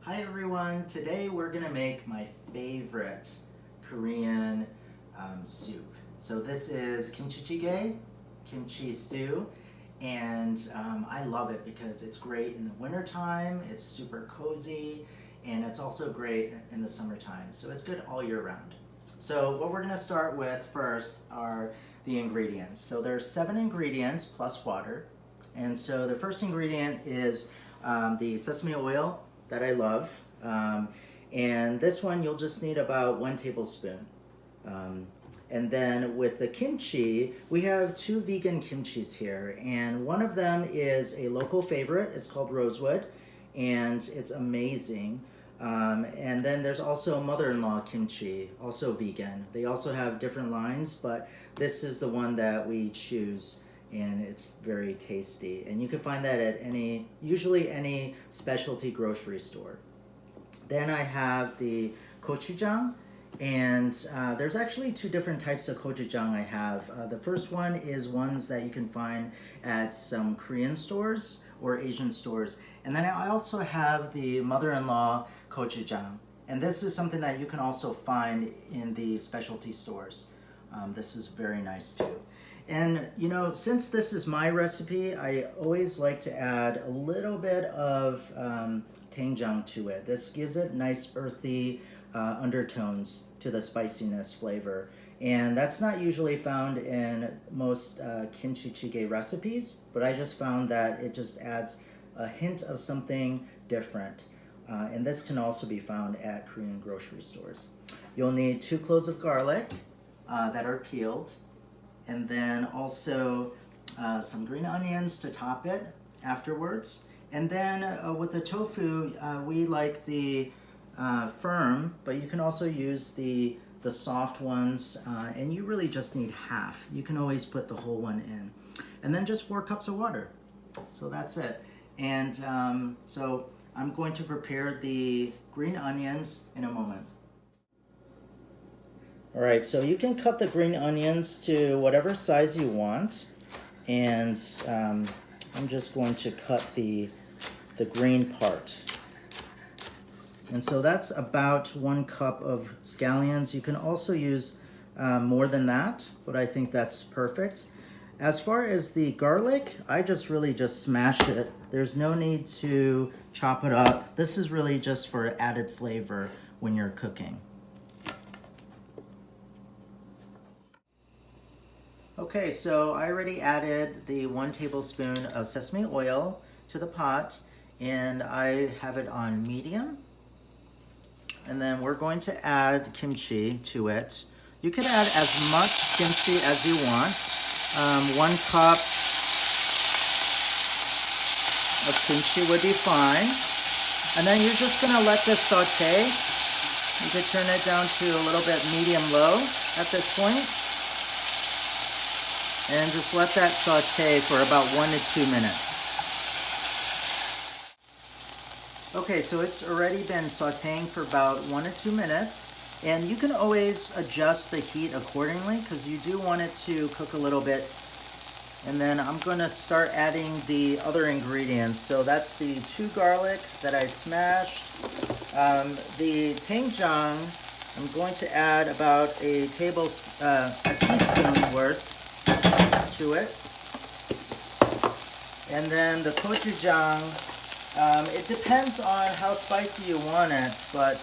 Hi everyone, today we're gonna make my favorite Korean soup. So this is kimchi jjigae, kimchi stew, and I love it because it's great in the wintertime, it's super cozy, and it's also great in the summertime. So it's good all year round. So what we're gonna start with first are the ingredients. So there's 7 ingredients plus water. And so the first ingredient is the sesame oil that I love. And this one you'll just need about 1 tablespoon. And then with the kimchi, we have 2 vegan kimchis here. And one of them is a local favorite. It's called Rosewood, and it's amazing. And then there's also mother-in-law kimchi, also vegan. They also have different lines, but this is the one that we choose, and it's very tasty. And you can find that at usually any specialty grocery store. Then I have the gochujang, and there's actually 2 different types of gochujang I have. The first one is ones that you can find at some Korean stores or Asian stores. And then I also have the mother-in-law gochujang. And this is something that you can also find in the specialty stores. This is very nice too. And you know, since this is my recipe, I always like to add a little bit of doenjang to it. This gives it nice earthy undertones to the spiciness flavor. And that's not usually found in most kimchi jjigae recipes, but I just found that it just adds a hint of something different. And this can also be found at Korean grocery stores. You'll need 2 cloves of garlic that are peeled, and then also some green onions to top it afterwards. And then with the tofu, we like the firm, but you can also use the soft ones, and you really just need half. You can always put the whole one in. And then just 4 cups of water. So that's it. And so I'm going to prepare the green onions in a moment. All right, so you can cut the green onions to whatever size you want, and I'm just going to cut the green part. And so that's about 1 cup of scallions. You can also use more than that, but I think that's perfect. As far as the garlic, I really just smash it. There's no need to chop it up. This is really just for added flavor when you're cooking. Okay, so I already added the 1 tablespoon of sesame oil to the pot, and I have it on medium. And then we're going to add kimchi to it. You can add as much kimchi as you want. 1 cup of kimchi would be fine. And then you're just gonna let this saute. You could turn it down to a little bit medium-low at this point. And just let that saute for about 1 to 2 minutes. Okay, so it's already been sauteing for about 1 to 2 minutes. And you can always adjust the heat accordingly because you do want it to cook a little bit. And then I'm going to start adding the other ingredients. So that's the 2 garlic that I smashed. The doenjang, I'm going to add about a teaspoon worth to it. And then the gochujang, it depends on how spicy you want it, but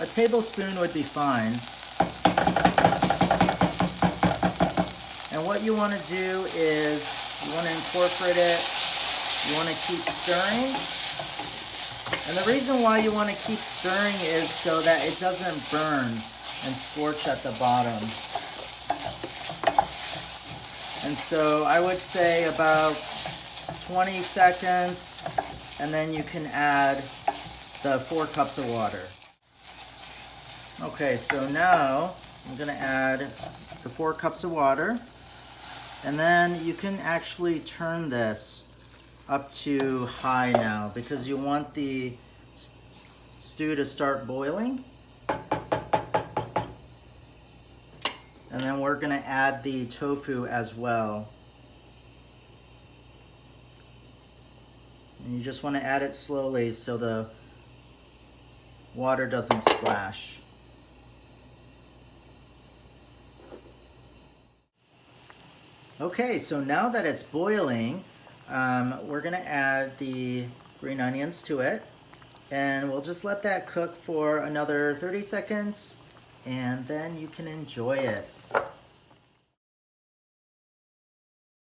a tablespoon would be fine. And what you want to do is you want to incorporate it, you want to keep stirring. And the reason why you want to keep stirring is so that it doesn't burn and scorch at the bottom. And so I would say about 20 seconds, and then you can add the 4 cups of water. Okay, so now I'm going to add the 4 cups of water, and then you can actually turn this up to high now because you want the stew to start boiling. And then we're going to add the tofu as well. And you just want to add it slowly so the water doesn't splash. Okay, so now that it's boiling, we're gonna add the green onions to it, and we'll just let that cook for another 30 seconds, and then you can enjoy it.